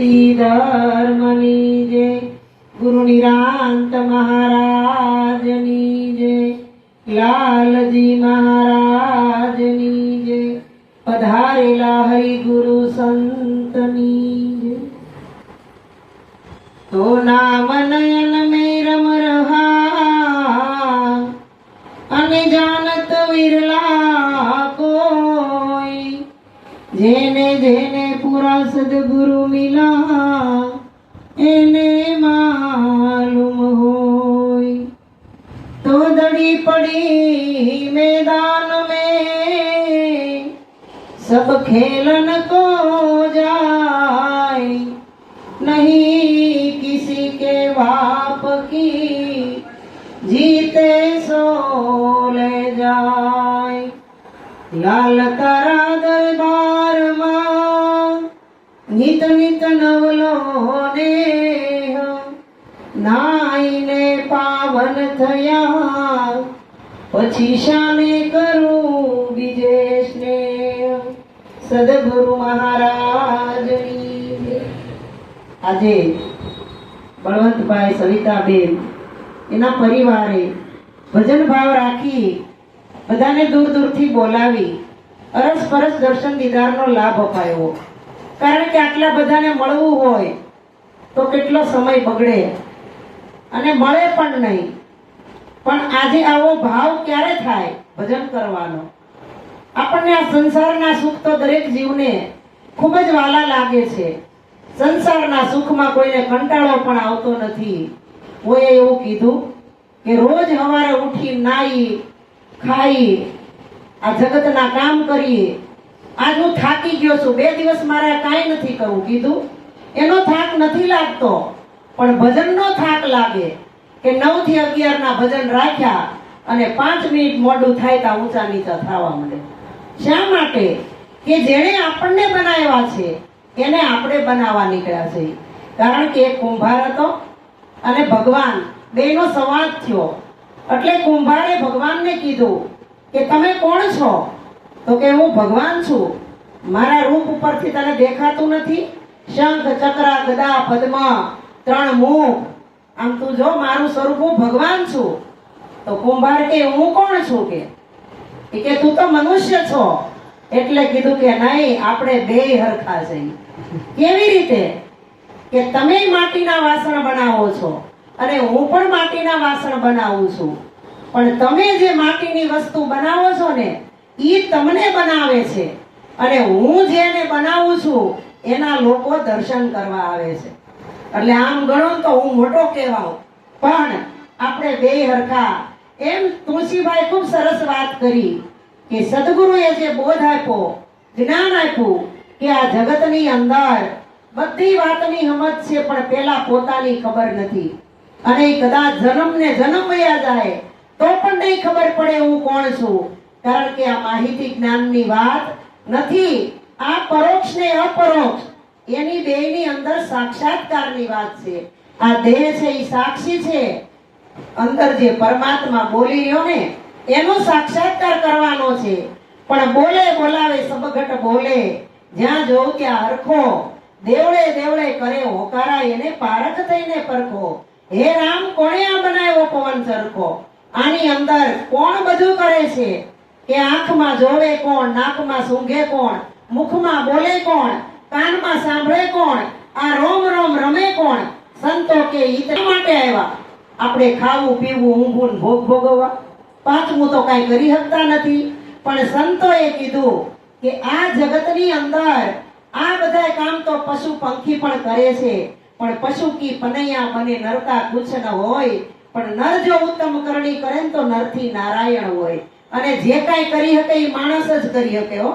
सनातनी धर्मनी जय, गुरु निरांत महाराजनी जय, लालजी महाराजनी जय, पधारेला हरि गुरु संतनी जय। तो नाम नयन में रम रहा अने जानत विरला कोई, जेने जेने पूरा सदगुरु मिला एने मालूम होय। तो दड़ी पड़ी मैदान में सब खेलन को जाए, नहीं किसी के बाप की जीते सो ले जाए। लाल तारा दरबार मां नित नित नवलो ने नाईने पावन थया, પછી શાને કરું બીજે સ્નેહ। સદગુરુ મહારાજની આજે બળવંતભાઈ સવિતાબેન એના પરિવારે ભજન ભાવ રાખી બધાને દૂર દૂરથી બોલાવી અરસપરસ દર્શન દીદારનો લાભ અપાયો। કારણ કે આટલા બધાને મળવું હોય તો કેટલો સમય બગડે અને મળે પણ નહીં। પણ આજે આવો ભાવ ક્યારે થાય ભજન કરવાનો? આપણને આ સંસારના સુખ તો દરેક જીવને ખૂબ જ વાલા લાગે છે। સંસારના સુખમાં કોઈને કંટાળો પણ આવતો નથી। કોઈએ એવું કીધું કે રોજ સવારે ઉઠી નાઈ ખાઈ આ જગતના કામ કરીએ, આજ હું થાકી ગયો છું, 2 દિવસ મારે કાંઈ નથી કરવું કીધું, એનો થાક નથી લાગતો। પણ ભજનનો થાક લાગે કે 9 થી 11 ના ભજન રાખ્યા અને 5 મિનિટ મોડું થાય તો ઊંચા નીચા થવા માંડે। શા માટે? કે જેણે આપણને બનાવ્યા છે એને આપણે બનાવવા નીકળ્યા છે। કારણ કે એક કુંભાર હતો અને ભગવાન બેનો સંવાદ થયો, એટલે કુંભારે ભગવાનને કીધું કે તમે કોણ છો? તો કે હું ભગવાન છું। મારા રૂપ ઉપરથી તને દેખાતું નથી? શંખ ચક્ર ગદા પદ્મ 3 મુખ, આમ તું જો મારું સ્વરૂપ હું ભગવાન છું। તો કુંભાર કે હું કોણ છું? કે તું તો મનુષ્ય છો। એટલે કીધું કે નહીં, આપણે બેય હરખા છે। કેવી રીતે? કે તમે માટીના વાસણ બનાવો છો અને હું પણ માટીના વાસણ બનાવું છું, પણ તમે જે માટીની વસ્તુ બનાવો છો ને ઈ તમને બનાવે છે અને હું જેને બનાવું છું એના લોકો દર્શન કરવા આવે છે। એટલે આમ ગણો તો હું મોટો કહેવાઉં, પણ આપણે બેય હરખા। એમ તુલસીભાઈ ખૂબ સરસ વાત કરી કે સદગુરુએ જે બોધ આપ્યો, જ્ઞાન આપ્યું કે આ જગતની અંદર બધી વાતની સમજ છે પણ પેલા પોતાની ખબર નથી, અને કદાચ જન્મ વયા જાય તો પણ નહીં ખબર પડે હું કોણ છું। કારણ કે આ માહિતી જ્ઞાનની વાત નથી, આ પરોક્ષ ને અપરોક્ષ એની બેયની અંદર સાક્ષાત્કારની વાત છે। આ દેહ છે એ સાક્ષી છે, અંદર જે પરમાત્મા બોલી રહ્યો ને એનો સાક્ષાત્કાર કરવાનો છે। પણ બોલે બોલાવે સબઘટ બોલે, જ્યાં જોઉં ત્યાં હરખો, દેવળે દેવળે કરે હોકારા, એને પારખ થઈને પરખો। હે રામ, કોણે આ બનાવ્યો પવન ચરખો? આની અંદર કોણ બધું કરે છે? કે આંખમાં જોવે કોણ, નાકમાં સૂંઘે કોણ, મુખમાં બોલે કોણ, કાનમાં સાંભળે કોણ, આ રોમ રોમ રમે કોણ? સંતો કે ઈતના માટે આવ્યા આપણે ખાવું પીવું ઊંઘવું ભોગ ભોગવવા, 5મું તો કાંઈ કરી શકતા નથી। પણ સંતોએ કીધું કે આ જગતની અંદર આ બધા કામ તો પશુ પંખી પણ કરે છે, પણ પશુ કી પનૈયા બને નરકા કુછ ન હોય, પણ નર જો ઉત્તમ કરણી કરે તો નરથી નારાયણ હોય। અને જે કાંઈ કરી શકે એ માણસ જ કરી શકે હો,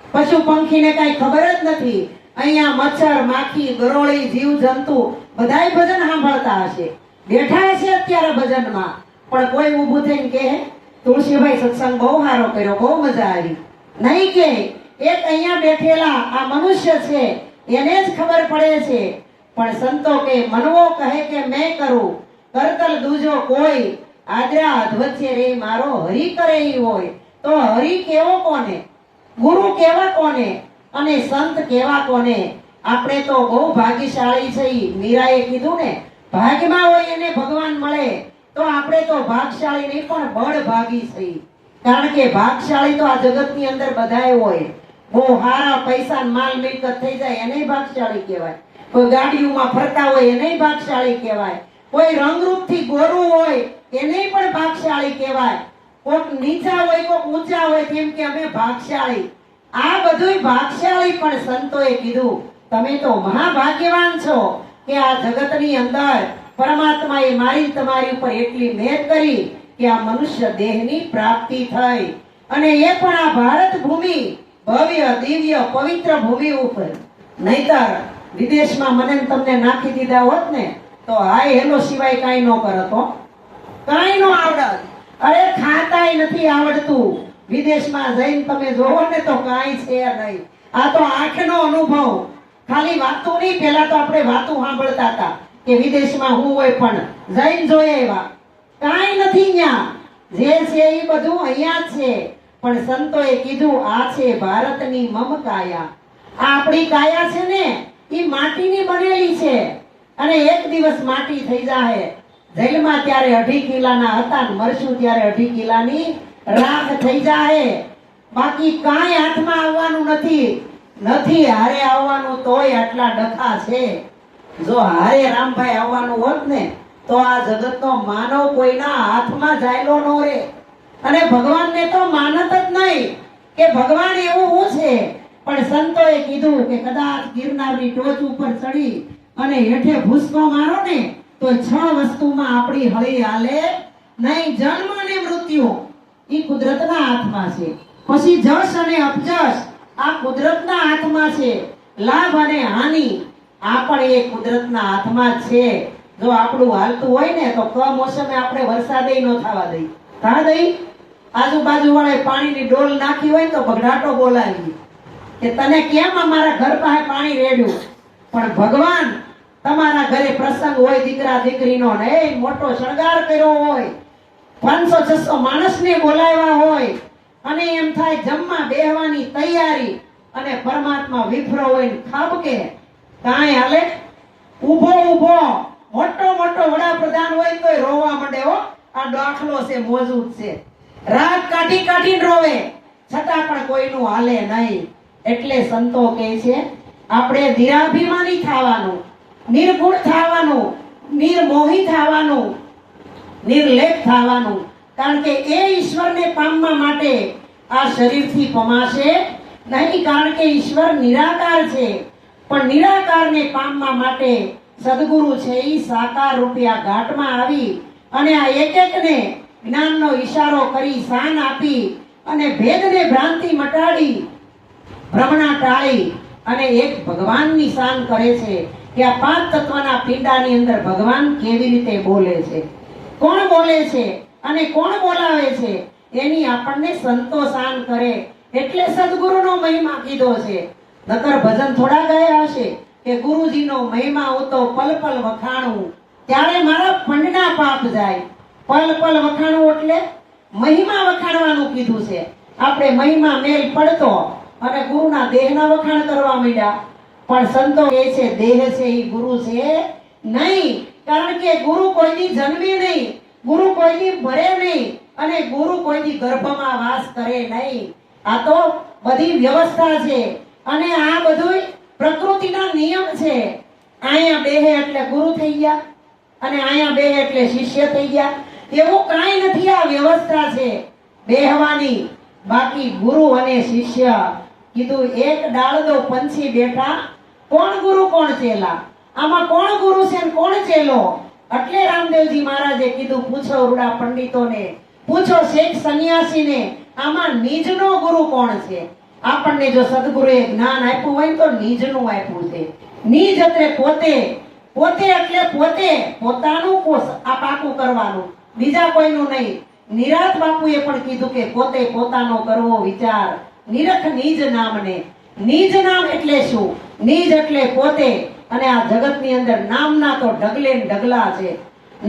પશુ પંખીને કાંઈ ખબર જ નથી। અહીંયા મચ્છર માખી ગરોળી જીવ જંતુ બધાય ભજન સાંભળતા હશે, બેઠા હશે અત્યારે ભજનમાં, પણ કોઈ ઊભું થઈને કહે તુલસીભાઈ સત્સંગ બહુ સારો કર્યો, બહુ મજા આવી? નહીં કે એક અહીંયા બેઠેલા આ મનુષ્ય છે એને જ ખબર પડે છે। પણ સંતો કે મનવો કહે કે મેં કરું, કરતલ દૂજો કોઈ, આદરા અધવચ્ચે રે મારો હરી કરે ઈ હોય। તો હરી કેવો કોને, ગુરુ કેવા કોને અને સંત કેવા કોને? આપણે તો બહુ ભાગ્યશાળી છીએ. મીરાએ કીધું ને, ભાગ્યમાં હોય એને ભગવાન મળે. તો આપણે તો ભાગશાળી નહીં પણ બળભાગી છીએ. કારણ કે ભાગશાળી તો આ જગતની અંદર બધાય હોય. બહુ સારા પૈસા માલ મિલકત થઈ જાય એને ભાગશાળી કહેવાય. કોઈ ગાડીઓમાં ફરતા હોય એને ભાગશાળી કહેવાય. કોઈ રંગરૂપથી ગોરું હોય એને પણ ભાગશાળી કહેવાય. કોક નીચા હોય કોક ઊંચા હોય કેમ કે અમે ભાગશાળી. આ બધુંય ભાગશાળી. પણ સંતોએ કીધું તમે તો મહાભાગ્યવાન છો કે આ જગતની અંદર પરમાત્માએ મારી તમારી ઉપર એટલી મહેર કરી કે આ મનુષ્ય દેહની પ્રાપ્તિ થઈ. અને એ પણ આ ભારત ભૂમિ ભવ્ય દિવ્ય પવિત્ર ભૂમિ ઉપર. નહીતર વિદેશમાં મને ને તમને નાખી દીધા હોત ને તો હાય હેલો સિવાય કાંઈ ન કરત હો. કાંઈ ન આવડત. અરે ખાતાય નથી આવડતું. વિદેશમાં જઈને તમે જોવો ને તો કાંઈ છે નહીં. આ તો આંખનો અનુભવ. ખાલી વાતો નહીં. પહેલા તો આપણે વાતો સાંભળતા હતા કે વિદેશમાં હું હોય પણ જઈને જોઈએ એવા કાંઈ નથી. ત્યાં જે છે એ બધું અહીંયા જ છે. પણ સંતોએ કીધું આ છે ભારતની મમ કાયા. આ આપણી કાયા છે ને એ માટીની બનેલી છે. અને એક દિવસ માટી થઈ જાય. જેલમાં ત્યારે 2.5 કિલાના હતા ને મરશું ત્યારે 2.5 કિલાની રાખ થઈ જાય. બાકી કાંઈ હાથમાં આવવાનું નથી હારે આવવાનું. તોય આટલા ડખા છે. જો હારે રામભાઈ આવવાનું હોત ને તો આ જગતનો માનવ કોઈના હાથમાં જાયલો ન રહે. અને ભગવાનને તો માનત જ નહીં કે ભગવાન એવું હું છે. પણ સંતોએ કીધું કે કદાચ ગિરનારની ટોચ ઉપર ચડી અને હેઠે ભૂસકો મારો ને તો 6 વસ્તુમાં આપણી હળી હાલે નહીં. જન્મ અને મૃત્યુ એ કુદરતના હાથમાં છે. પછી જશ અને અપજશ આ કુદરતના હાથમાં છે. લાભ અને હાનિ આ પણ એ કુદરતના હાથમાં જ છે. જો આપણું હાલતું હોય ને તો કમોસમે આપણે વરસાદે ન થવા દઈ. થવા દઈ. આજુબાજુ વાળા પાણીની ડોલ નાખી હોય તો બગડાટો બોલાવી કે તને કેમ અમારા ઘર પાસે પાણી રેડ્યું. પણ ભગવાન તમારા ઘરે પ્રસંગ હોય દીકરા દીકરીનો ને મોટો શણગાર કર્યો હોય 500-600 માણસને બોલાવ્યા હોય અને એમ થાય જમવા બેહવાની તૈયારી અને પરમાત્મા વિફરો હોય ખાબકે કાંઈ હાલે. ઊભો મોટો વડાપ્રધાન હોય તોય રોવા માંડે હો. આ દાખલો છે મોજૂદ છે. રાત કાઢીને રોવે છતાં પણ કોઈનું હાલે નહીં. એટલે સંતો કહે છે આપણે નિરાભિમાની થવાનું, નિર્ગુણ થવાનું, નિર્મોહી થવાનું, નિર્લેપ થવાનું. કારણ કે એ ઈશ્વરને પામવા માટે આ શરીરથી પમાશે નહીં. કારણ કે ઈશ્વર નિરાકાર છે. પણ નિરાકારને પામવા માટે સદગુરુ છે એ સાકાર રૂપિયા ઘાટમાં આવી અને આ એકને જ્ઞાનનો ઈશારો કરી શાન આપી અને ભેદને ભ્રાંતિ મટાડી ભ્રમણા ટાળી અને એક ભગવાનની શાન કરે છે કે આ 5 તત્વના પિંડાની અંદર ભગવાન કેવી રીતે બોલે છે, કોણ બોલે છે અને કોણ બોલાવે છે એની આપણને સંતો શાન કરે. એટલે સદગુરુનો મહિમા કીધો છે. નકર ભજન થોડા ગયા હશે કે ગુરુજીનો મહિમા હું તો પલ પલ વખાણું ત્યારે મારા પંડના પાપ જાય. પલ પલ વખાણું એટલે મહિમા વખાણવાનું કીધું છે. આપણે મહિમા મેલ પડતો અને ગુરુના દેહના વખાણ કરવા માંડ્યા. પણ સંતો કહે છે દેહ છે એ ગુરુ છે નહીં. કારણ કે ગુરુ કોઈની જન્મે નહીં, ગુરુ કોઈની મરે નહીં અને ગુરુ કોઈની ગર્ભમાં વાસ કરે નહીં. આ તો બધી વ્યવસ્થા છે અને આ બધું પ્રકૃતિના નિયમ છે. અહીંયા બેહે એટલે ગુરુ થઈ ગયા અને અહીંયા બેહે એટલે શિષ્ય થઈ ગયા. એવું કાંઈ નથી. આ વ્યવસ્થા છે બેહવાની. બાકી ગુરુ અને શિષ્ય કીધું એક ડાળદો પંછી બેઠા, કોણ ગુરુ કોણ ચેલા. આમાં કોણ ગુરુ છે ને કોણ ચેલો. એટલે રામદેવજી મહારાજે કીધું પૂછો રૂડા પંડિતોને, પૂછો શેખ સંન્યાસીને આમાં નિજનો ગુરુ કોણ છે. આપણને જો સદગુરુએ જ્ઞાન આપ્યું હોય તો નિજનું આપ્યું છે. નિજ એટલે પોતે એટલે પોતાનું આ પાકું કરવાનું, બીજા કોઈનું નહીં. નિરાત બાપુએ પણ કીધું કે પોતે પોતાનો કરવો વિચાર, નિરખ નિજ નામને. નિજ નામ એટલે શું? નિજ એટલે પોતે. અને આ જગતની અંદર નામના તો ઢગલે ને ઢગલા છે.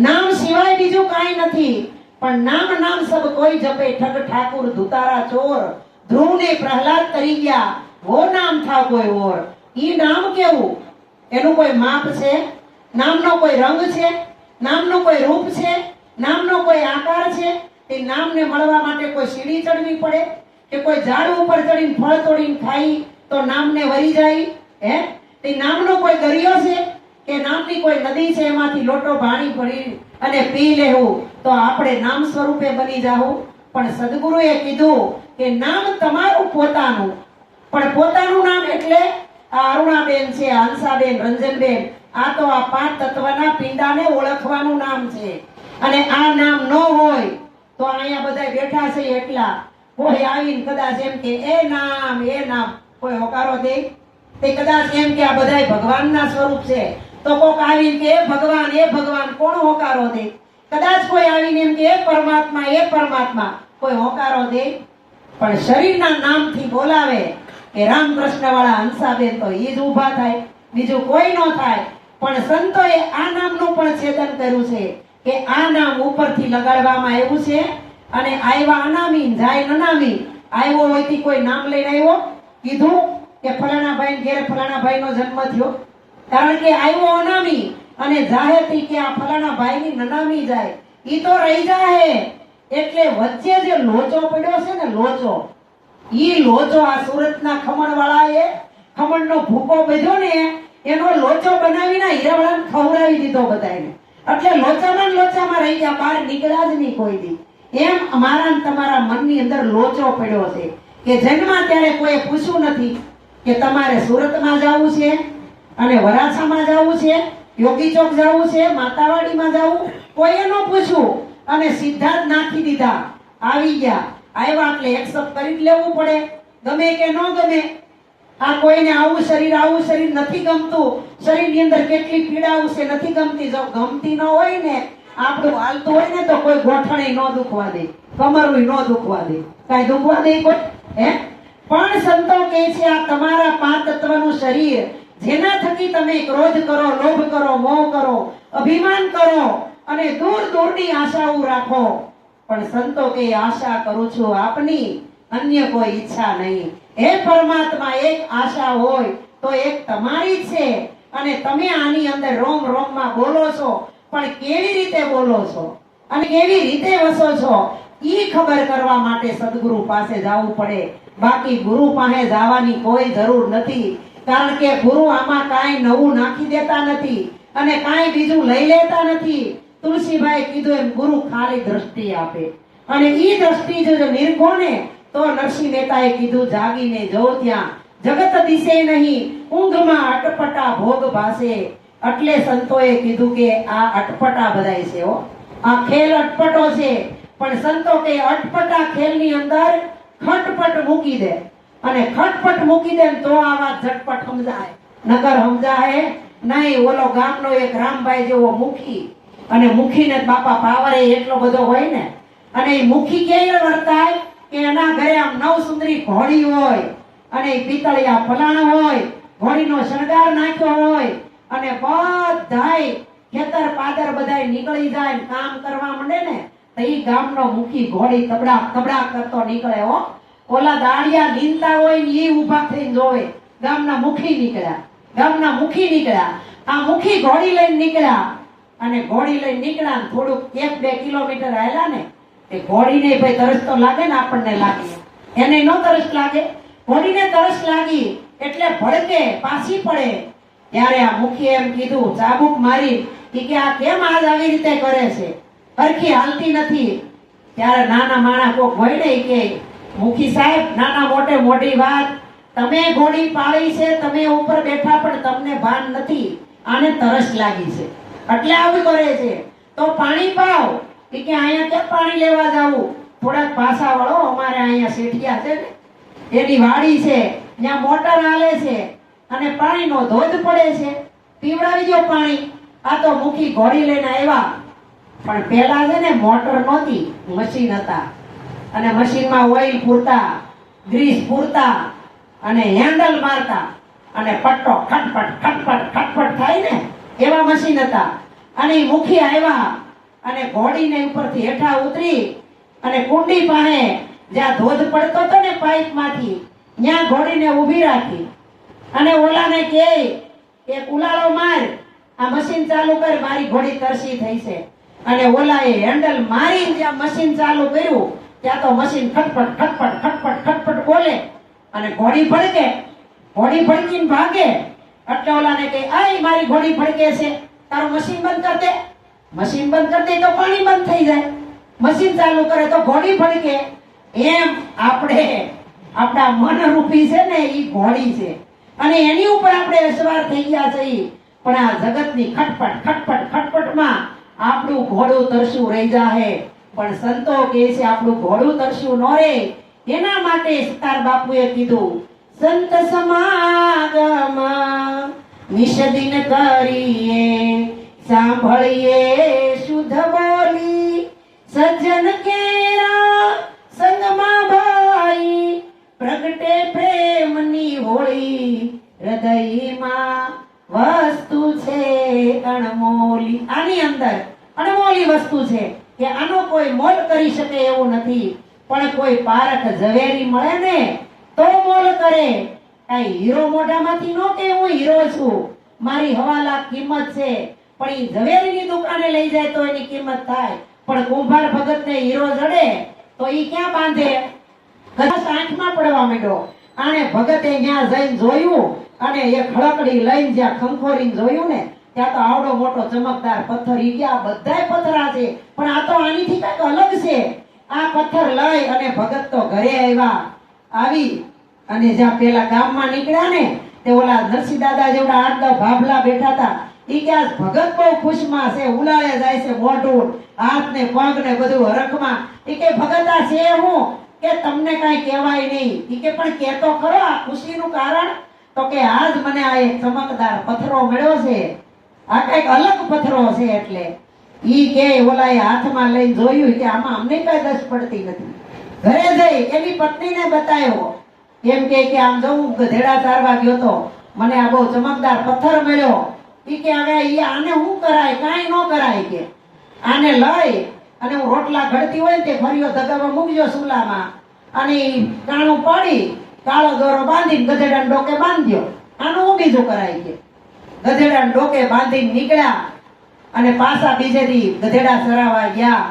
નામ સિવાય બીજું કાંઈ નથી. પણ નામ સબ કોઈ જપે, ઠગ ઠાકુર ધુતારા ચોર, ધ્રુવ ને પ્રહલાદ તરી ગયા, વો નામ થા કોઈ ઓર. ઈ નામ કેવું? એનું કોઈ માપ છે? નામનો કોઈ રંગ છે? નામનું કોઈ રૂપ છે? નામનો કોઈ આકાર છે? એ નામને મળવા માટે કોઈ સીડી ચડવી પડે કે કોઈ ઝાડ ઉપર ચડીને ફળ તોડીને ખાઈ તો નામને વરી જાય? હે? તે નામનો કોઈ દરિયો છે કે નામની કોઈ નદી છે એમાંથી લોટો પાણી ભરી અને પી લેવું તો આપણે નામ સ્વરૂપે બની જાવું? પણ સદગુરુએ કીધું કે નામ તમારું પોતાનું, પણ પોતાનું નામ એટલે આ અરુણાબેન છે, હંસાબેન, રંજનબેન, આ તો આ પાંચ તત્વના પિંડાને ઓળખવાનું નામ છે. અને આ નામ ન હોય તો અહીંયા બધા બેઠા છે એટલા કોઈ આવીને કદાચ એમ કે એ નામ કોઈ હોકારો દે? તે કદાચ એમ કે આ બધા ભગવાનના સ્વરૂપ છે તો કોક આવીને કે એ ભગવાન કોણ હોકારો દે? કદાચ કોઈ આવીને એમ કે એ પરમાત્મા કોઈ હોકારો દે? પણ શરીરના નામથી બોલાવે કે રામકૃષ્ણ વાળા હંસાબેન તો ઈ જ ઊભા થાય, બીજું કોઈ ન થાય. પણ સંતોએ આ નામનું પણ છેદન કર્યું છે કે આ નામ ઉપરથી લગાડવામાં આવ્યું છે અને આવ્યા અનામી જાય નનામી. આવ્યો હોયથી કોઈ નામ લઈને આવ્યો? કીધું કે ફલાણા ભાઈ ઘેર ફલાણા ભાઈ નો જન્મ થયો? કારણ કે આવ્યો અનામી અને જાહેરથી કે આ ફલાણા ભાઈ ની નનામી જાય, ઈ તો રહી જાય. એટલે વચ્ચે જે લોચો પડ્યો છે ને, ઈ લોચો આ સુરતના ખમણ વાળાએ ખમણનો ભૂકો બધ્યો ને એનો લોચો બનાવીને હીરાવાળાને ખવડાવી દીધો બધાને. એટલે લોચામાં રહી ગયા, બહાર નીકળ્યા જ નહીં કોઈ દી. એમ અમારા ને તમારા મનની અંદર લોચો પડ્યો છે કે જન્મા ત્યારે કોઈ પૂછ્યું નથી કે તમારે સુરતમાં જવું છે અને વરાછામાં જવું છે, યોગી ચોક જવું છે, માતાવાડીમાં જવું, કોઈએ ન પૂછ્યું અને સીધા જ નાખી દીધા. આવી ગયા, આવ્યા એટલે એક્સેપ્ટ કરી જ લેવું પડે, ગમે કે ન ગમે. આ કોઈને આવું શરીર નથી ગમતું, શરીરની અંદર કેટલી પીડાવું છે નથી ગમતી. જો ગમતી ન હોય ને, આપણું હાલતું હોય ને તો કોઈ ગોઠણે ન દુખવા દે, કમરું ન દુખવા દે, કઈ દુખવા દે કોઈ? હે? પણ સંતો કહે છે આ તમારા પાંચ તત્વનું શરીર જેના થકી તમે ક્રોધ કરો, લોભ કરો, મોહ કરો, અભિમાન કરો અને દૂરની આશાઓ રાખો. પણ સંતો કે આશા કરું છું આપની, અન્ય કોઈ ઈચ્છા નહીં. હે પરમાત્મા, એક આશા હોય તો એક તમારી છે અને તમે આની અંદર રોમમાં બોલો છો, પણ કેવી રીતે બોલો છો અને કેવી રીતે વસો છો ઈ ખબર કરવા માટે સદગુરુ પાસે જવું પડે. બાકી ગુરુ પાસે જવાની કોઈ જરૂર નથી, કારણ કે ગુરુ આમાં કાંઈ નવું નાખી દેતા નથી અને કાંઈ બીજું લઈ લેતા નથી. તુલસીભાઈ કીધું એમ ગુરુ ખાલી દ્રષ્ટિ આપે અને ઈ દ્રષ્ટિ જો નિર્ગો ને તો નરસિંહ મહેતાએ કીધું જાગીને જો ત્યાં જગત દિશે નહીં, ઊંઘમાં અટપટા ભોગ ભાસે. એટલે સંતોએ કીધું કે આ અટપટા બધાય છે હો, આ ખેલ અટપટો છે. પણ સંતો કે અટપટા ખેલની અંદર ખટપટ મૂકી દે અને ખટપટ મૂકી દે તો આ વાત ઝટપટ સમજાય, નકર સમજાય નહીં. ઓલો ગામનો એક રામભાઈ જેવો મુખી, અને મુખીને બાપા પાવર એટલો બધો હોય ને, અને એ મુખી કેવી વર્તાય કે એના ઘરે આમ નવ સુંદરી ઘોડી હોય અને પિત્તળિયા ફલાણ હોય, ઘોડીનો શણગાર નાખ્યો હોય અને બધાય ખેતર પાદર બધાય નીકળી જાય કામ કરવા માંડે ને તો ઈ ગામનો મુખી ઘોડી તબડા કરતો નીકળે હો. ઓલા દાડિયા નીંદતા હોય ને ઈ ઊભા થઈને જોવે ગામના મુખી નીકળ્યા. આ મુખી ઘોડી લઈને નીકળ્યા અને ઘોડી લઈને નીકળ્યા થોડુંક 1-2 કિલોમીટર આયલા ને એ ઘોડીને ભાઈ તરસ તો લાગે ને, આપણને લાગે, એને નો તરસ લાગે. ઘોડીને તરસ લાગી એટલે ભડકે પાછી પડે. ત્યારે આ મુખી એમ કીધું ચાબુક મારી કે આ કેમ આજ આવી રીતે કરે છે, હરખી હાલતી નથી. ત્યારે નાના માણા કોક હોય ને કે મુખી સાહેબ, નાના મોટે મોટી વાત, તમે ઘોડી પાળી છે, તમે ઉપર બેઠા પણ તમને ભાન નથી, આને તરસ લાગી છે એટલે આવું કરે છે. તો પાણી પાવ કે અહીંયા કેમ પાણી લેવા જાવું? થોડાક પાસા વાળો અમારે અહીંયા શેઠિયા છે ને એની વાડી છે, ત્યાં મોટર હાલે છે અને પાણીનો ધોધ પડે છે, પીવડાવી દો પાણી. આ તો મુખી ઘોડી લઈને આવ્યા. પણ પેલા છે ને મોટર નહોતી, મશીન હતા અને મશીનમાં ઓઇલ પૂરતા, ગ્રીસ પૂરતા અને હેન્ડલ મારતા અને પટ્ટો ખટપટ થાય ને એવા મશીન હતા. અને મુખી આવ્યા અને ઘોડીને ઉપરથી હેઠા ઉતરી અને કુંડી પાસે જ્યાં ધોધ પડતો હતો ને પાઇપ માંથી ત્યાં ઘોડીને ઊભી રાખી અને ઓલાને કહે કે ઉલાળો માર, આ મશીન ચાલુ કર, મારી ઘોડી તરસી થઈ છે. અને ઓલાએ હેન્ડલ મારી જ્યાં મશીન ચાલુ કર્યું ત્યાં તો મશીન ખટપટ ખટપટ ખટપટ ખટપટ બોલે અને ઘોડી ભડકે. ઘોડી ભડકીને ભાગે એટલે ઓલાને કહે, આય મારી ઘોડી ભડકે છે, તારું મશીન બંધ કર દે. મશીન બંધ કરી દે તો પાણી બંધ થઈ જાય, મશીન ચાલુ કરે તો ઘોડી ભડકે. એમ આપણે આપણા મનરૂપી છે ને એ ઘોડી છે અને એની ઉપર આપણે સવાર થઈ ગયા છીએ. પણ આ જગતની ખટપટ ખટપટ ખટપટમાં આપણું ઘોડું તરસ્યું રહી જાહે. પણ સંતો કહે છે આપણું ઘોડું તરસ્યું ન રહે. એના માટે સતાર બાપુએ કીધું, સંત સમાગમ નિષદિન કરીએ, સાંભળીએ શુદ્ધ બોલી, સજ્જન કેરા સંગમાં ભાઈ, પ્રગટે પ્રેમની હોળી, હૃદયમાં વસ્તુ છે અણમોલી. આની અંદર અણમોલી વસ્તુ છે કે આનો કોઈ મોલ કરી શકે એવું નથી. પણ કોઈ પારખ ઝવેરી મળે ને તો મોલ કરે. કઈ હીરો મોઢામાંથી નો કે હું હીરો છું, મારી 1.5 લાખ કિંમત છે, પણ ઈ ઝવેરીની દુકાને લઈ જાય તો એની કિંમત થાય. પણ કુંભાર ભગતને હીરો જડે તો ઈ ક્યાં બાંધે? કદાચ આંખમાં પડવા માંડ્યો. આને ભગતે ત્યાં જઈને જોયું અને એ ખડકડી લઈને જ્યાં ખંખોરીને જોયું ને ત્યાં તો આવડો મોટો ચમકદાર પથ્થર. ઈ કે આ બધાય પથ્થરા છે પણ આ તો આનીથી કંઈક અલગ છે. આ પથ્થર લઈ અને ભગત તો ઘરે આવ્યા. આવી અને જ્યાં પેલા ગામમાં નીકળ્યા ને તે ઓલા નરસિંહ દાદા જેવડા 8-10 ભાભલા બેઠા હતા. ઈ કે આ ભગત બહુ ખુશમાં છે, ઉલાળે જાય છે મોઢું, હાથ ને પગ ને બધું હરખમાં. ઈ કે ભગત આ છે હું કે તમને કાંઈ કહેવાય નહીં. ઈ કે પણ કહેતો ખરો આ ખુશીનું કારણ? તો કે આજ મને આ એક ચમકદાર પથ્થરો મળ્યો છે, આ કઈક અલગ પથ્થરો છે. એટલે ઈ કે ઓલાએ હાથમાં લઈને જોયું કે આમાં અમને કઈ દસ પડતી નથી. ઘરે જઈ એની પત્નીને બતાવ્યો. એમ કે આમ જવું ગધેડા ચારવા ગયો તો મને આ બહુ ચમકદાર પથ્થર મળ્યો. ઈ કે હવે ઈ આને શું કરાય? કાંઈ ન કરાય. કે આને લઈ અને હું રોટલા ઘડતી હોય તે ફરીઓ ધગાવા મૂકજો સુલામાં અને કાણું પાડી કાળો દોરો બાંધીને ગધેડા ડોકે બાંધ્યો. આનું હું બીજું કરાય? કે ગધેડા ડોકે બાંધીને નીકળ્યા અને પાછા બીજે દી ગધેડા ચરાવવા ગયા.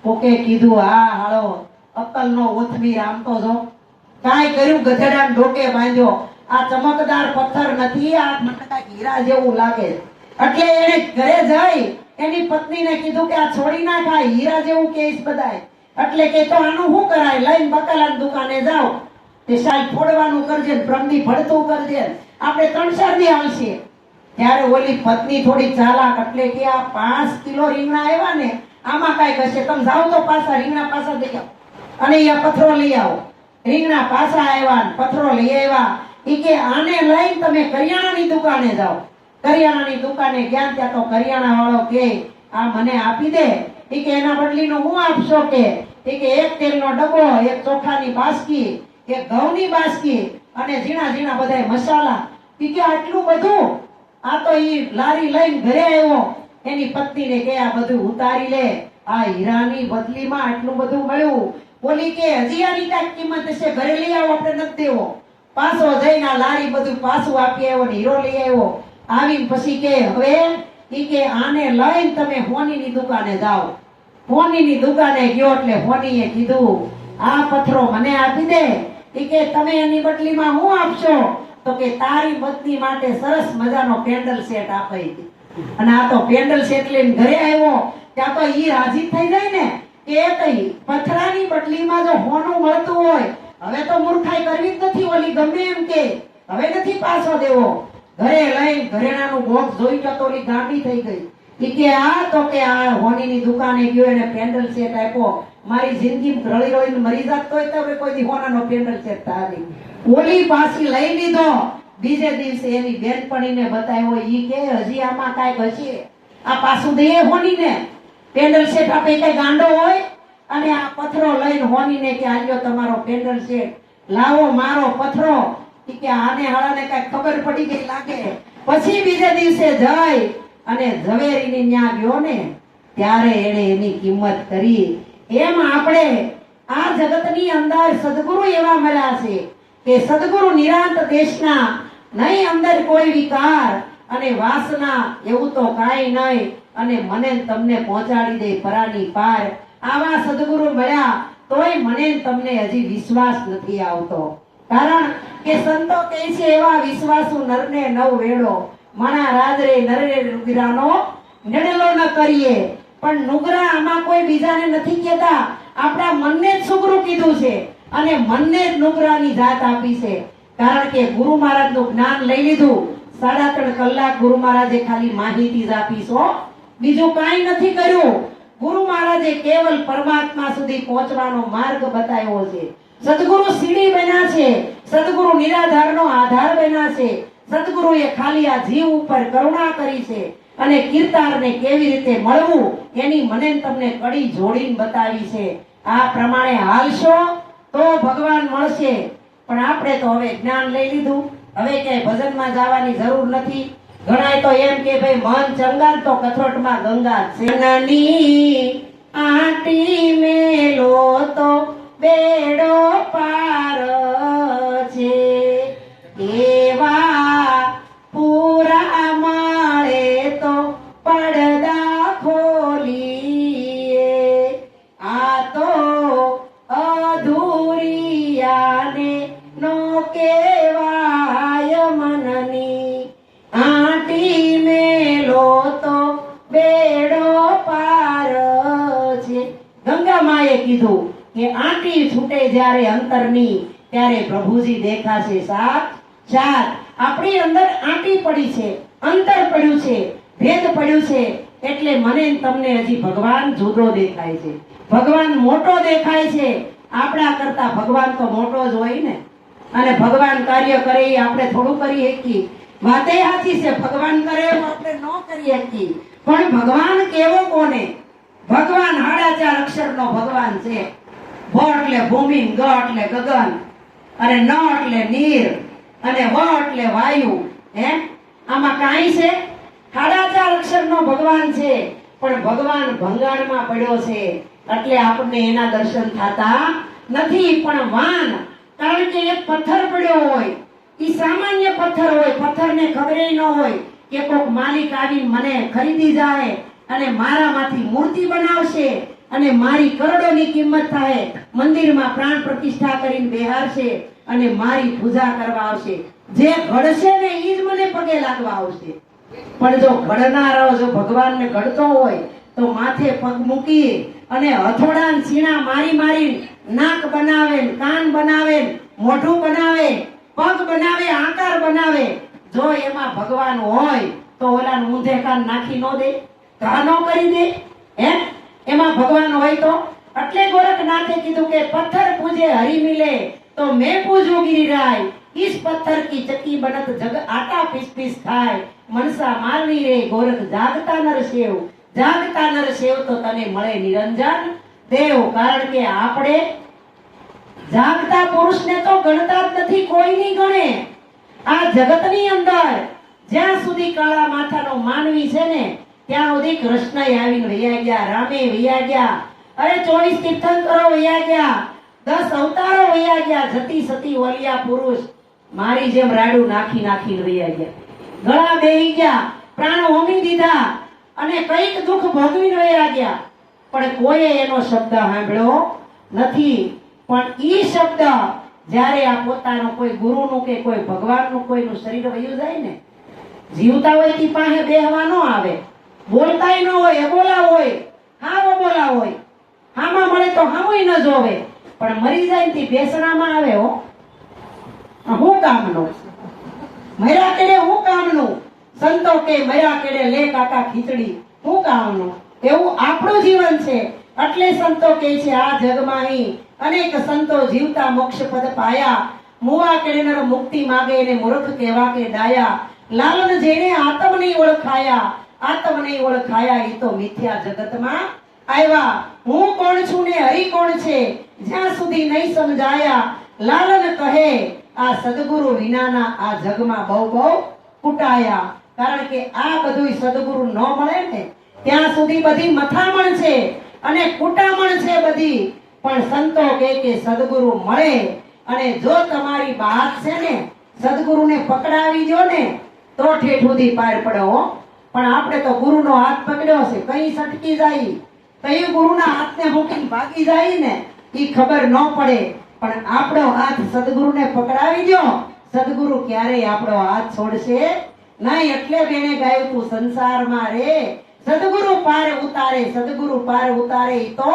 કોકે કીધું, હા હાલો અક્કલ નો ઓથમી, આમ તો જો કાંઈ કર્યું, ગધેડા ડોકે બાંધ્યો. આ ચમકદાર પથ્થર નથી, આ મને કાંઈક હીરા જેવું લાગે. એટલે એને ઘરે જઈ એની પત્નીને કીધું કે આ છોડી ના ખાય, હીરા જેવું કેસ બધાય. એટલે કે તો આનું શું કરાય? લઈને બકાલાની દુકાને જાઓ, તે શાલ ફોડવાનું કરજે, પ્રમદી ભડતું કરજે, આપણે 3-4 દી આવશે. ત્યારે ઓલી પત્ની થોડી ચાલાક, એટલે કે આ 5 કિલો રીંગણા આવ્યા ને આમાં કાંઈક હશે, તમે જાઓ તો પાછા રીંગણા પાછા દઈ આવો અને એ પથરો લઈ આવો. રીંગણા પાછા આવ્યા, પથરો લઈ આવ્યા. ઈ કે આને લઈને તમે કરિયાણાની દુકાને જાઓ. કરિયાણાની દુકાને ગયા ત્યાં તો કરિયાણા વાળો કે આ મને આપી દે. ઈ કે એના બદલીનું હું આપશો? કે ઈ કે એક તેલનો ડબ્બો, એક ચોખાની બાસકી, એક ઘઉંની બાસકી અને ઝીણા ઝીણા બધાય મસાલા. ઈ કે આટલું બધું? આ તો ઈ લારી લઈને ઘરે આવ્યો. એની પત્નીને કે આ બધું ઉતારી લે, આ હીરાની બદલીમાં આટલું બધું મળ્યું. બોલી કે હજી આની કાંઈક કિંમત હશે, ઘરે લઈ આવો, આપણે નથી દેવો. પાછો જઈને આ લારી બધું પાછું આપી આવ્યો ને હીરો લઈ આવ્યો. આવીને પછી કે હવે ઈ કે આને લઈને તમે હોનીની દુકાને જાઓ. હોનીની દુકાને ગયો એટલે હોનીએ કીધું આ પથ્થરો મને આપી દે. ઈ કે તમે એની બદલીમાં શું આપશો? તો કે તારી પત્ની માટે સરસ મજાનો પેન્ડલ સેટ આપે. અને આ તો પેન્ડલ સેટ લઈને ઘરે આવ્યો ત્યાં તો ઈ રાજી થઈ જાય ને કે કઈ પથરાની બદલીમાં જો હોનું મળતું હોય, હવે તો મૂર્ખાઈ કરવી જ નથી. ઓલી ગમે એમ કે હવે નથી પાછો દેવો. ઘરે લઈને ઘરેણાનું બોક્સ જોઈ તો ઓલી ગાંડી થઈ ગઈ. ઈ કે આ તો કે આ હોનીની દુકાને ગયો એને પેન્ડલ સેટ આપ્યો. મારી જિંદગી રળી રળીને મરી જાત તોય તો કોઈ દી હોનાનો પેન્ડલ સેટ તારી. ઓલી પાછી લઈ લીધો. બીજે દિવસે એની બેનપણીને બતાવ્યો. ઈ કે હજી આમાં કાંઈક હશે, આ પાછું દઈએ હોનીને પેન્ડલ સેટ આપે. કઈ ગાંડો હોય? અને આ પથ્થરો લઈને હોનીને કે આલ્યો તમારો પેન્ડલ સેટ, લાવો મારો પથ્થરો. ઈ કે આને હાળાને કઈ ખબર પડી ગઈ લાગે. પછી બીજે દિવસે જઈ અને ઝવેરીની ન્યા ગયો ને ત્યારે એને એની કિંમત કરી. એમ આપણે આ જગતની અંદર સદગુરુ એવા મળ્યા છે કે સદગુરુ નિરાંત દેશના નહીં અંદર કોઈ વિકાર અને વાસના, એવું તો કાંઈ નહીં, અને મને ને તમને પહોંચાડી દે પરાની પાર. આવા સદગુરુ મળ્યા તોય મને ને તમને હજી વિશ્વાસ નથી આવતો. કારણ કે સંતો કહે છે એવા વિશ્વાસુ નરને નવ વેડો, મણા રાજરે નરે નુગરાનો નડેલો ન કરીએ. પણ નુગરા આમાં કોઈ બીજાને નથી કહેતા, આપણા મનને જ સુગરું કીધું છે અને મનને જ નુગરાની જાત આપી છે. કારણ કે ગુરુ મહારાજનું જ્ઞાન લઈ લીધું, 3.5 કલાક ગુરુ મહારાજે ખાલી માહિતી જ આપી છો, બીજું કાંઈ નથી કર્યું. ગુરુ મહારાજે કેવલ પરમાત્મા સુધી પહોંચવાનો માર્ગ બતાવ્યો છે. સદગુરુ સીડી બન્યા છે, સદગુરુ નિરાધારનો આધાર બન્યા છે. સદગુરુએ ખાલી આ જીવ ઉપર કરુણા કરી છે અને કીર્તારને કેવી રીતે મળવું એની મને તમને કડી જોડીને બતાવી છે. આ પ્રમાણે હાલશો તો ભગવાન મળશે. પણ આપણે તો હવે જ્ઞાન લઈ લીધું, હવે ક્યાંય ભજનમાં જવાની જરૂર નથી. ઘણાય તો એમ કે ભાઈ મન ચંગા તો કથરોટમાં ગંગા છે. નાની આટી મેલો તો બેડો પાર છે, એવા પૂરા મળે તો પડદા ખોલીએ. આ તો અધૂરિયાને નો કેવાય મનની આટી મેલો તો બેડો પાર છે. ગંગા માએ કીધું કે આંટી છૂટે જ્યારે અંતરની ત્યારે પ્રભુજી દેખાશે સાક્ષાત. આપણી અંદર આંટી પડી છે, અંતર પડ્યું છે, ભેદ પડ્યું છે, એટલે મને ને તમને હજી ભગવાન જુદો દેખાય છે, ભગવાન મોટો દેખાય છે. આપણા કરતા ભગવાન તો મોટો જ હોય ને, અને ભગવાન કાર્ય કરે એ આપણે થોડું કરી શકીએ. વાતે સાચી છે, ભગવાન કરે એવું આપણે ન કરી શકીએ, પણ ભગવાન કેવો કોને? ભગવાન 4.5 અક્ષરનો ભગવાન છે. ભ એટલે ભૂમિ, ગ એટલે ગગન, અને ન એટલે નીર, અને વ એટલે વાયુ. આમાં કાંઈ છે? 4.5 અક્ષરનો ભગવાન છે, પણ ભગવાન ભંગાણમાં પડ્યો છે એટલે આપણને એના દર્શન થતા નથી. પણ વાન, કારણ કે એક પથ્થર પડ્યો હોય, ઈ સામાન્ય પથ્થર હોય, પથ્થરને ખબર ન હોય કે કોઈક માલિક આવીને મને ખરીદી જાય અને મારામાંથી મૂર્તિ બનાવશે અને મારી કરોડોની કિંમત થાય, મંદિરમાં પ્રાણ પ્રતિષ્ઠા કરીને બેહારશે અને મારી પૂજા કરવા આવશે. જે ઘડશે ને ઈ જ મને પગે લાગવા આવશે. પણ જો ઘડનારો જો ભગવાનને ઘડતો હોય તો માથે પગ મૂકી અને હથોડા ને સીણા મારી નાક બનાવે, કાન બનાવે, મોઢું બનાવે, પગ બનાવે, આકાર બનાવે. જો એમાં ભગવાન હોય તો ઓલા ઊંધે કાન નાખી નો દે, ઘા નો કરી દે? એમાં ભગવાન હોય તો? એટલે ગોરખનાથે કીધું કે પથ્થર પૂજે હરી મિલે તો મેં પૂજું गिरिराय, इस पत्थर की चक्की बनत जग आटा पीस पीस खाए, मनसा मारनी रे गोरख जागता नर सेव, जागता नर सेव तो तने મળે નિરંજન દેવ. કારણ કે આપણે જાગતા પુરુષને તો ગણતા જ નથી, કોઈ નહીં ગણે. આ જગતની અંદર જ્યાં સુધી કાળા માથાનો માનવી છે ને ત્યાં સુધી કૃષ્ણ આવીને વૈયા ગયા, રામે વૈયા ગયા, અરે 24 તીર્થંકરો વૈયા ગયા, 10 અવતારો વૈયા ગયા, જતી સતી ઓલિયા પુરુષ મારી જેમ રાડું નાખીને વૈયા ગયા, ગળા બેહી ગયા, પ્રાણ હોમી દીધા અને કઈક દુઃખ ભોગવીને વૈયા ગયા. પણ કોઈએ એનો શબ્દ સાંભળ્યો નથી. પણ ઈ શબ્દ જ્યારે આ પોતાનો કોઈ ગુરુનું કે કોઈ ભગવાનનું કોઈનું શરીર વયું જાય ને, જીવતા હોય તી પાસે બેહવા ન આવે, બોલતાય ન હોય, અબોલા હોય, હાવ અબોલા હોય, હામાં મળે તો હામુય ન જોવે, પણ મરી જાય તી બેસણામાં આવે. હો હું કામનું મર્યા કેડે, હું કામનું? સંતો કે મર્યા કેડે લે કાકા ખીચડી, હું કામનું? એવું આપણું જીવન છે. એટલે સંતો કહે છે આ જગમાં અનેક સંતો જીવતા મોક્ષ પદ પાયા, મુવા કેડે નર મુક્તિ માગે ને મૂર્ખ કહેવા કે ડાયા, લાલન જેને આત્મ નહીં ઓળખાયા, આત્મ નહીં ઓળખાયા ઈ તો મિથ્યા જગતમાં આવ્યા. હું કોણ છું ને હરિ કોણ છે જ્યાં સુધી નહીં સમજાયા, લાલન કહે આ સદગુરુ વિનાના આ જગમાં બહુ કુટાયા. કારણ કે આ બધું સદગુરુ ન મળે ને ત્યાં સુધી બધી મથામણ છે અને કુટામણ છે બધી. પણ સંતો કે સદગુરુ મળે અને જો તમારી વાત છે ને સદગુરુને પકડાવી દો ને તો ઠેઠ સુધી પાર પડો હો. પણ આપણે તો ગુરુનો હાથ પકડ્યો છે, કઈ સટકી જાય, કઈ ગુરુના હાથને મૂકીને ભાગી જાય ને એ ખબર ન પડે. પણ આપણો હાથ સદગુરુને પકડાવી દો, સદગુરુ ક્યારેય આપણો હાથ છોડશે નહીં. એટલે બેને ગાયું તું સંસારમાં રે સદગુરુ પાર ઉતારે, સદગુરુ પાર ઉતારે ઈ તો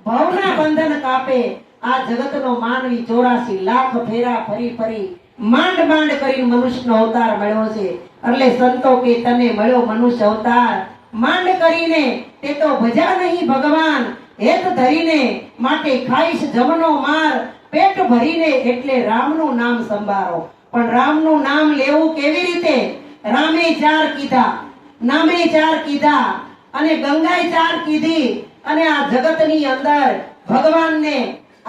ભવના બંધન કાપે. આ જગતનો માનવી 84 લાખ ફેરા ફરી ફરી માંડ માંડ કરીને મનુષ્યનો અવતાર મળ્યો છે. એટલે સંતો કે તને મળ્યો મનુષ્ય અવતાર, માંડ કરીને તે તો ભજા નહીં ભગવાન, હેત ધરીને માટે ખાઈશ જમનો માર, પેટ ભરીને એટલે રામનું નામ સંભાળો. પણ રામનું નામ લેવું કેવી રીતે? રામે 4 કીધા, નામે 4 કીધા અને ગંગાએ 4 કીધી, અને આ જગતની અંદર ભગવાનને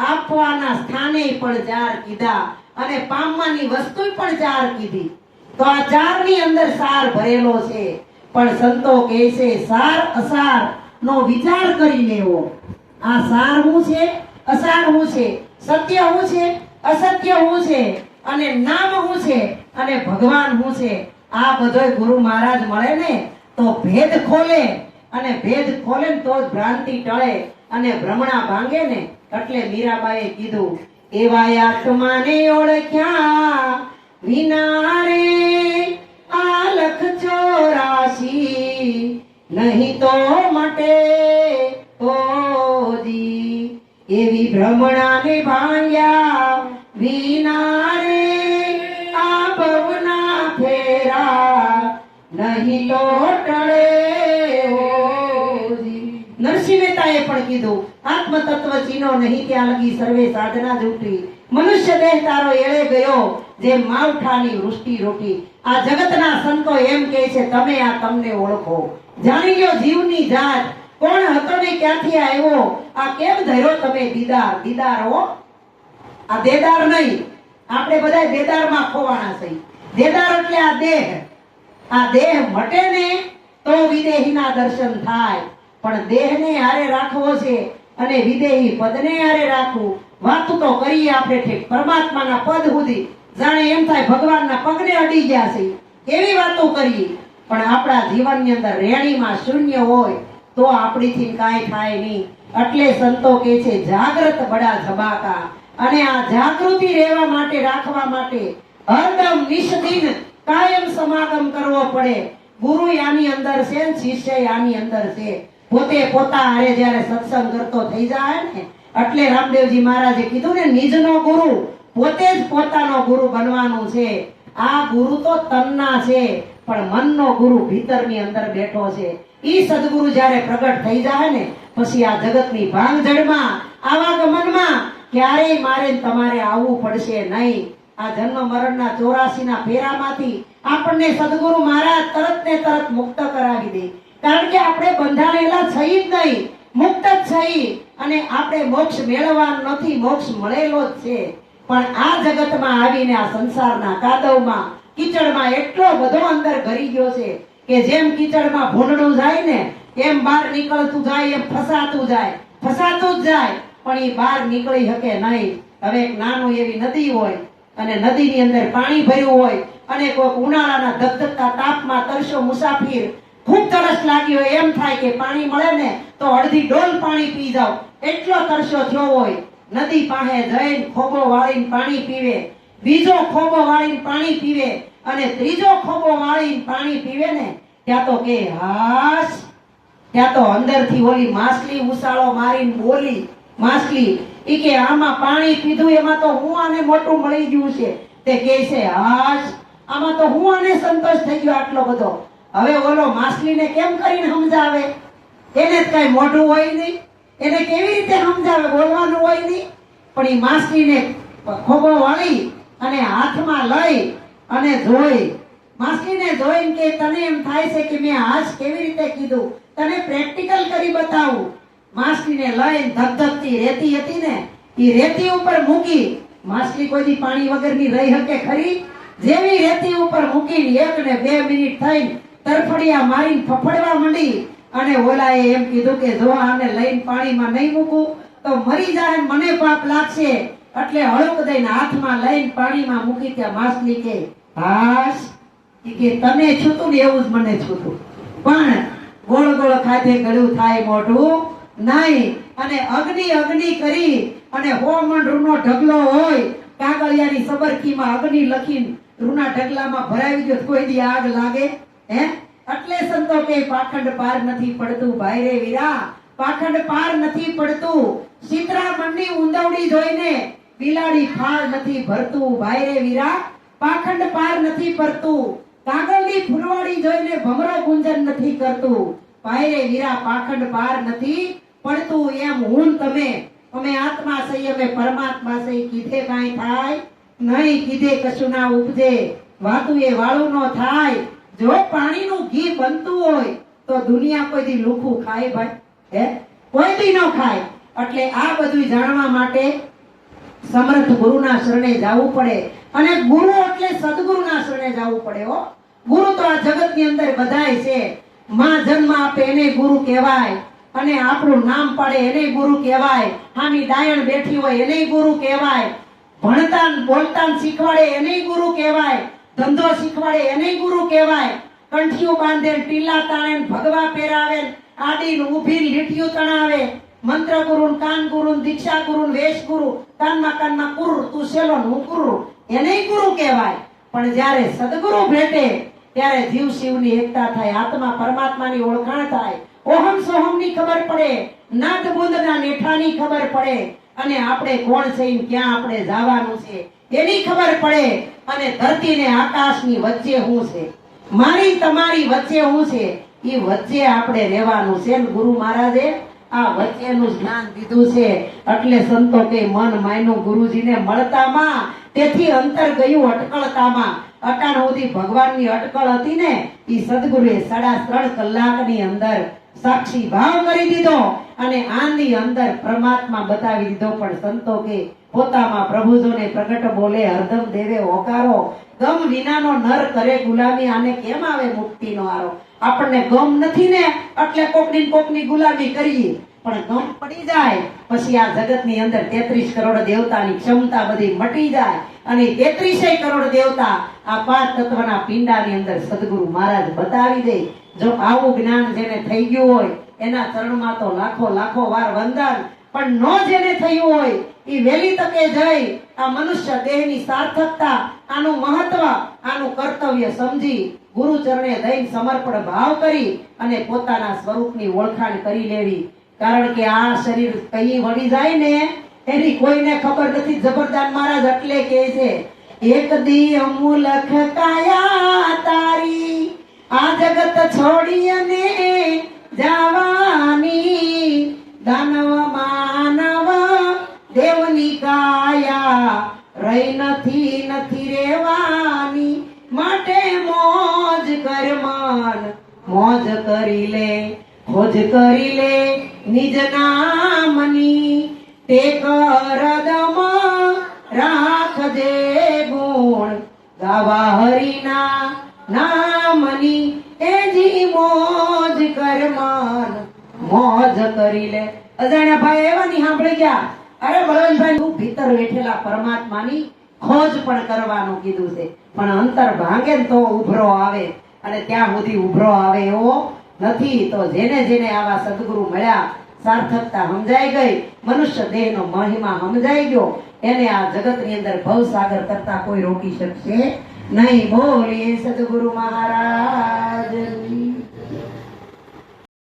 આપવાના સ્થાને પણ 4 કીધા અને પામવાની વસ્તુ પણ 4 કીધી. તો આ 4 ની અંદર સાર ભરેલો છે. પણ સંતો કહે છે સાર અસાર નો વિચાર કરી લેવો. આ સાર શું છે, અસાર શું છે, સત્ય શું છે, અસત્ય શું છે, અને નામ શું છે, અને ભગવાન શું છે. આ બધોય ગુરુ મહારાજ મળે ને તો ભેદ ખોલે, અને ભેદ ખોલે ને તો જ ભ્રાંતિ ટળે અને ભ્રમણા ભાંગે ને. એટલે મીરાબાઈએ કીધું એવા આત્માને ઓળખ્યા વિના રે આ લખ 84 નહીં તો મટે તોજી. એવી ભ્રમણાને ભાંગ્યા વિના રે આ ભવના ફેરા નહીં તો ટળે ઓજી. નરસિંહ મહેતાએ પણ કીધું આત્મ તત્વ ચીનો નહીં ત્યાં લગી સર્વે સાધના જૂઠી, મનુષ્ય દેહ તારો એળે ગયો જેમ માવઠાની વૃષ્ટિ રોટી. આ જગતના સંતો એમ કહે છે તમે આ તમને ઓળખો, જાણી લ્યો જીવની જાત, કોણ હતો ને ક્યાંથી આવ્યો, આ કેમ ધર્યો તમે દીદાર. દીદાર હો, આ દેદાર નહીં. આપણે બધા દેદારમાં ખોવાણા છે. દેદાર એટલે આ દેહ. આ દેહ મટે ને તો વિદેહીના દર્શન થાય. પણ દેહને હારે રાખવો છે અને વિદેહી પદને હારે રાખવું. વાતું તો કરીએ આપણે ઠીક પરમાત્માના પદ સુધી, જાણે એમ થાય ભગવાનના પગને અડી ગયા છે એવી વાતો કરીએ. પણ આપણા જીવનની અંદર રેણીમાં શૂન્ય હોય તો આપણીથી કાંઈ થાય નહીં. એટલે સંતો કહે છે જાગ્રત બડા ધબાકા. અને આ જાગૃતિ રહેવા માટે, રાખવા માટે હરદમ નિષ્દિન કાયમ સમાગમ કરવો પડે. ગુરુ આની અંદર છે, શિષ્ય આની અંદર છે. પોતે પોતા હારે જ્યારે સત્સંગ કરતો થઈ જાય ને એટલે રામદેવજી મહારાજે કીધું ને નિજનો ગુરુ પોતે જ પોતાનો ગુરુ બનવાનું છે. આ ગુરુ તો તનના છે પણ મનનો ગુરુ ભીતરની અંદર બેઠો છે. ઈ સદગુરુ જ્યારે પ્રગટ થઈ જાય ને પછી આ જગતની ભાંગજડમાં, આવાગમનમાં ક્યારેય મારે તમારે આવવું પડશે નહીં. આ જન્મ મરણના 84 ના ફેરામાંથી આપણને સદગુરુ મહારાજ તરત ને તરત મુક્ત કરાવી દે. કારણ કે આપણે બંધાણેલા થઈ જ નહીં, મુક્ત જ થઈ. અને આપણે મોક્ષ મેળવવાનો નથી, મોક્ષ મળેલો જ છે. પણ આ જગતમાં આવીને આ સંસારના કાદવમાં, કીચડમાં એટલો બધો અંદર ઘરી ગયો છે કે જેમ કીચડમાં ભૂંડણું જાય ને એમ બહાર નીકળતું જાય, એમ ફસાતું જાય, ફસાતું જ જાય. પણ એ બહાર નીકળી શકે નહીં. હવે એક નાનું એવી નદી હોય અને નદીની અંદર પાણી ભર્યું હોય અને કોઈ ઉનાળાના ધગધગતા તાપમાં તરસ્યો મુસાફિર, ખૂબ તરસ લાગી હોય, એમ થાય કે પાણી મળે ને તો અડધી ડોલ પાણી પી જાવ, એટલો તરસ્યો થયો હોય. નદી પાસે જઈને ખોબો વાળીને પાણી પીવે, બીજો ખોબો વાળીને પાણી પીવે અને ત્રીજો ખોબો વાળીને પાણી પીવે ને ત્યાં તો કે હાશ, ત્યાં તો અંદરથી ઓલી માછલી ઉસાળો મારીને બોલી. માછલી ઈ કે આમાં પાણી પીધું એમાં તો હું આને મોટું મળી ગયું છે. તે કહે છે હાશ, આમાં તો હું આને સંતોષ થઈ ગયો આટલો બધો. હવે ઓલો માછલીને કેમ કરીને સમજાવે? એને જ કઈ મોઢું હોય નહીં, એને કેવી રીતે સમજાવે? બોલવાનું હોય નહીં. પણ એ માછલીને ખોબો વાળી અને હાથમાં લઈ અને જોઈ, માછલીને જોઈને કે તને એમ થાય છે કે મેં હાશ કેવી રીતે કીધું, તને પ્રેક્ટિકલ કરી બતાવું. માછલીને લઈને ધગધગતી રેતી હતી ને એ રેતી ઉપર મૂકી. માછલી કોઈ દી પાણી વગરની રહી શકે ખરી? જેવી રેતી ઉપર મૂકીને 1 ને 2 મિનિટ થઈને તરફડિયા મારીને ફફડવા માંડી. અને ઓલાએ એમ કીધું કે જો આને લઈને પાણીમાં નહીં મૂકું તો મરી જાય, મને પાપ લાગશે. એટલે હળક દઈને હાથમાં લઈને પાણીમાં મૂકી ત્યાં માછલી કે હાશ ઈ કે તને છૂતું ને એવું જ મને છૂતું, પણ ગોળ ગોળ ખાધે ગળું થાય મોઢું નહીં. અને અગ્નિ અગ્નિ કરી અને હોમણ રૂનો ઢગલો હોય, કાગળિયાની સબરકીમાં અગ્નિ લખીને રૂના ઢગલામાં ભરાવી દો કોઈ દી આગ લાગે હે? એટલે સંતો કે પાખંડ પાર નથી પડતું ભાઈ રે વીરા, પાખંડ પાર નથી પડતું. સીતરામણની ઊંદવડી જોઈને બિલાડી ફાળ નથી ભરતું ભાઈ રે વીરા, પાખંડ પાર નથી પડતું. કાગળની ફૂલવાડી જોઈને ભમરો ગુંજન નથી કરતું ભાઈ રે વીરા, પાખંડ પાર નથી પડતું. એમ હું તમે અમે આત્મા સહી અમે પરમાત્મા સહી, કીધે કાંઈ થાય નહીં, કીધે કશું ના ઉપજે, વાતું એ વાળું નો થાય. જો પાણીનું ઘી બનતું હોય તો દુનિયા કોઈ દી લુખું ખાય ભાઈ હે? કોઈ દી ન ખાય. એટલે આ બધું જાણવા માટે સમર્થ ગુરુના શરણે જવું પડે. અને ગુરુ એટલે સદગુરુના શરણે જવું પડે હો. ગુરુ તો આ જગતની અંદર બધાય છે. માં જન્મ આપે એને ગુરુ કહેવાય, અને આપણું નામ પાડે એને ગુરુ કહેવાય, હામી ડાયણ બેઠી હોય એને ગુરુ કહેવાય, ભણતા બોલતા શીખવાડે એને ગુરુ કહેવાય, ધંધો શીખવાડે એને ગુરુ કહેવાય, કંઠીઓ બાંધે ટીલા તાણે ભગવા પહેરાવે, આડી ઊભી લીટીઓ તણાવે, મંત્ર ગુરુ કાન ગુરુ દીક્ષા ગુરુ વેશ ગુરુ, કાનમાં કુર તું શેલો હું કુર એને ગુરુ કહેવાય. પણ જ્યારે સદગુરુ ભેટે ત્યારે જીવ શિવની એકતા થાય, આત્મા પરમાત્માની ઓળખાણ થાય, ઓહમ સોહમની ખબર પડે, નાદ બુંદના નેઠાની ખબર પડે, અને આપણે કોણ છે ક્યાં આપણે જવાનું છે એની ખબર પડે. અને ધરતી ને આકાશની વચ્ચે હું છે, મારી તમારી વચ્ચે હું છે, એ વચ્ચે આપણે રહેવાનું છે. ગુરુ મહારાજે આ વચ્ચેનું જ્ઞાન દીધું છે. એટલે સંતો કે મન માયનું ગુરુજીને મળતામાં, તેથી અંતર ગયું અટકળતામાં. અટાણ સુધી ભગવાનની અટકળ હતી ને, એ સદગુરુએ 3.5 કલાકની અંદર સાક્ષી ભાવ કરી દીધો અને આની અંદર પરમાત્મા બતાવી દીધો. પણ સંતો કે પોતામાં પ્રભુજોને પ્રગટ બોલે હરદમ દેવે હોકારો, ગમ વિનાનો નર કરે ગુલામી, આને કેમ આવે મુક્તિનો આરો. આપણને ગમ નથી ને એટલે કોકની ગુલામી કરીએ, પણ ગમ પડી જાય પછી આ જગતની અંદર 33 કરોડ દેવતાની ક્ષમતા બધી મટી જાય. અને 33 કરોડ દેવતા આ 5 તત્વના પિંડાની અંદર સદગુરુ મહારાજ બતાવી દે. જો આવું જ્ઞાન જેને થઈ ગયું હોય એના ચરણમાં તો લાખો લાખો વાર વંદન. પણ નો જેને થયું હોય એ વહેલી તકે જઈ આ મનુષ્ય દેહની સાર્થકતા, આનું મહત્વ, આનું કર્તવ્ય સમજી ગુરુ ચરણે દઈને સમર્પણ ભાવ કરી અને પોતાના સ્વરૂપની ઓળખાણ કરી લેવી. કારણ કે આ શરીર કઈ વળી જાય ને એની કોઈને ખબર નથી. જબરદાન મહારાજ એટલે કહે છે, એક દી અમૂલખ કાયા તારી આ જગત છોડી અને જવાની, દાનવ માનવ દેવની કાયા રહી નથી રેવાની, માટે મોજ કર મન મોજ કરી લે, ખોજ કરી લે નિજ નામની, તે કરદમ રાખજે ગુણ ગાવા હરિના નામની, એજી મોજ કર મન મોજ કરી લે. અજાણ્યા ભાઈ એવા ની સાંભળી ગયા, અરે બળવંતભાઈ તું ભીતર બેઠેલા પરમાત્માની ખોજ પણ કરવાનું કીધું છે. પણ અંતર ભાંગે તો ઉભરો આવે, અને ત્યાં સુધી ઉભરો આવે એવો નથી. તો જેને જેને આવા સદગુરુ મળ્યા, સાર્થકતા સમજાઈ ગઈ, મનુષ્ય દેહનો મહિમા સમજાઈ ગયો, એને આ જગતની અંદર ભવસાગર કરતા કોઈ રોકી શકશે નહીં. બોલીએ સદગુરુ મહારાજ.